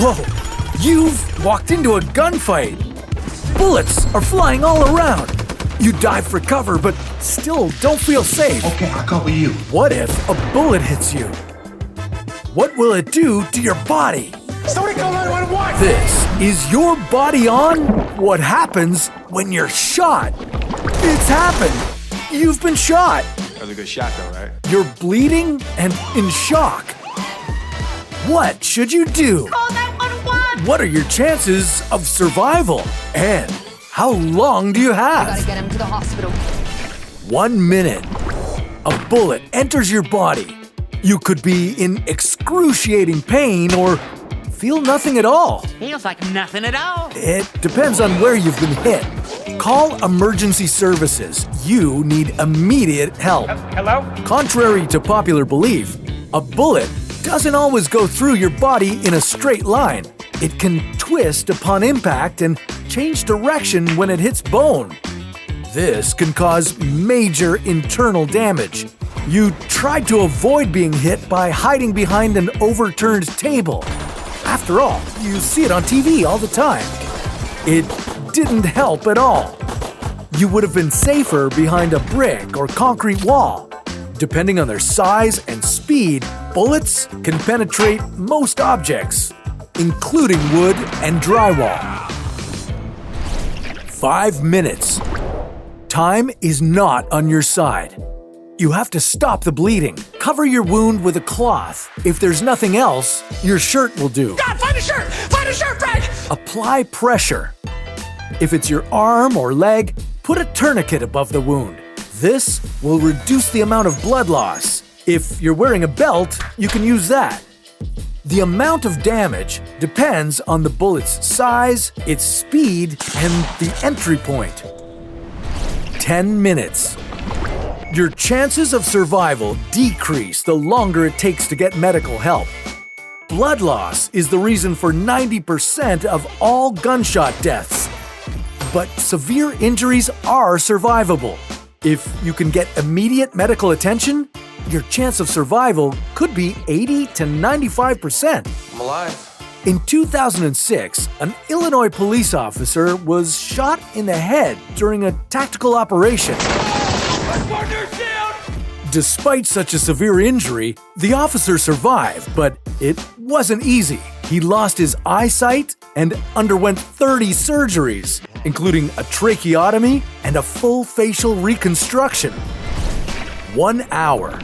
Whoa! You've walked into a gunfight! Bullets are flying all around! You dive for cover, but still don't feel safe. Okay, I'll cover you. What if a bullet hits you? What will it do to your body? Somebody call 911! This is Your Body On? What happens when you're shot? It's happened! You've been shot! That was a good shot though, right? You're bleeding and in shock. What should you do? Call 911! What are your chances of survival? And how long do you have? Gotta get him to the hospital. 1 minute. A bullet enters your body. You could be in excruciating pain or feel nothing at all. Feels like nothing at all. It depends on where you've been hit. Call emergency services. You need immediate help. Hello? Contrary to popular belief, a bullet doesn't always go through your body in a straight line. It can twist upon impact and change direction when it hits bone. This can cause major internal damage. You tried to avoid being hit by hiding behind an overturned table. After all, you see it on TV all the time. It didn't help at all. You would have been safer behind a brick or concrete wall. Depending on their size and speed, bullets can penetrate most objects, including wood and drywall. 5 minutes. Time is not on your side. You have to stop the bleeding. Cover your wound with a cloth. If there's nothing else, your shirt will do. God, find a shirt! Find a shirt, Frank! Apply pressure. If it's your arm or leg, put a tourniquet above the wound. This will reduce the amount of blood loss. If you're wearing a belt, you can use that. The amount of damage depends on the bullet's size, its speed, and the entry point. 10 minutes. Your chances of survival decrease the longer it takes to get medical help. Blood loss is the reason for 90% of all gunshot deaths. But severe injuries are survivable. If you can get immediate medical attention, your chance of survival could be 80 to 95%. I'm alive. In 2006, an Illinois police officer was shot in the head during a tactical operation. Despite such a severe injury, the officer survived, but it wasn't easy. He lost his eyesight and underwent 30 surgeries, including a tracheotomy and a full facial reconstruction. 1 hour.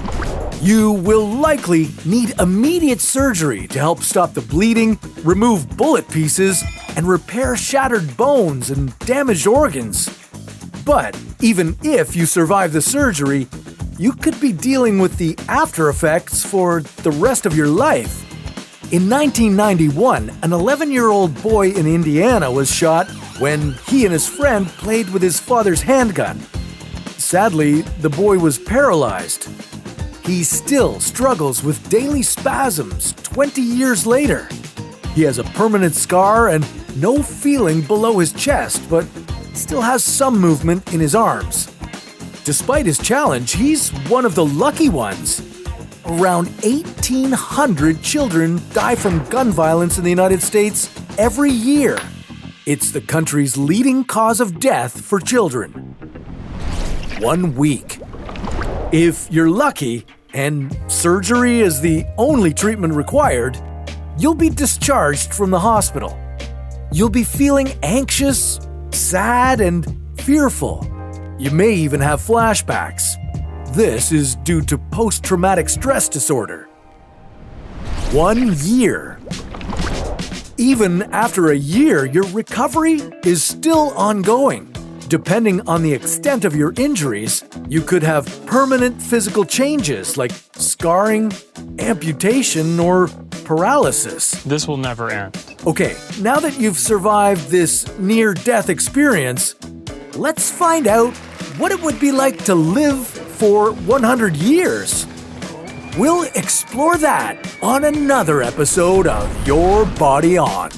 You will likely need immediate surgery to help stop the bleeding, remove bullet pieces, and repair shattered bones and damaged organs. But even if you survive the surgery, you could be dealing with the after effects for the rest of your life. In 1991, an 11-year-old boy in Indiana was shot when he and his friend played with his father's handgun. Sadly, the boy was paralyzed. He still struggles with daily spasms 20 years later. He has a permanent scar and no feeling below his chest, but still has some movement in his arms. Despite his challenge, he's one of the lucky ones. Around 1,800 children die from gun violence in the United States every year. It's the country's leading cause of death for children. 1 week. If you're lucky, and surgery is the only treatment required, you'll be discharged from the hospital. You'll be feeling anxious, sad, and fearful. You may even have flashbacks. This is due to post-traumatic stress disorder. 1 year. Even after a year, your recovery is still ongoing. Depending on the extent of your injuries, you could have permanent physical changes like scarring, amputation, or paralysis. This will never end. Okay, now that you've survived this near-death experience, let's find out what it would be like to live for 100 years. We'll explore that on another episode of Your Body On.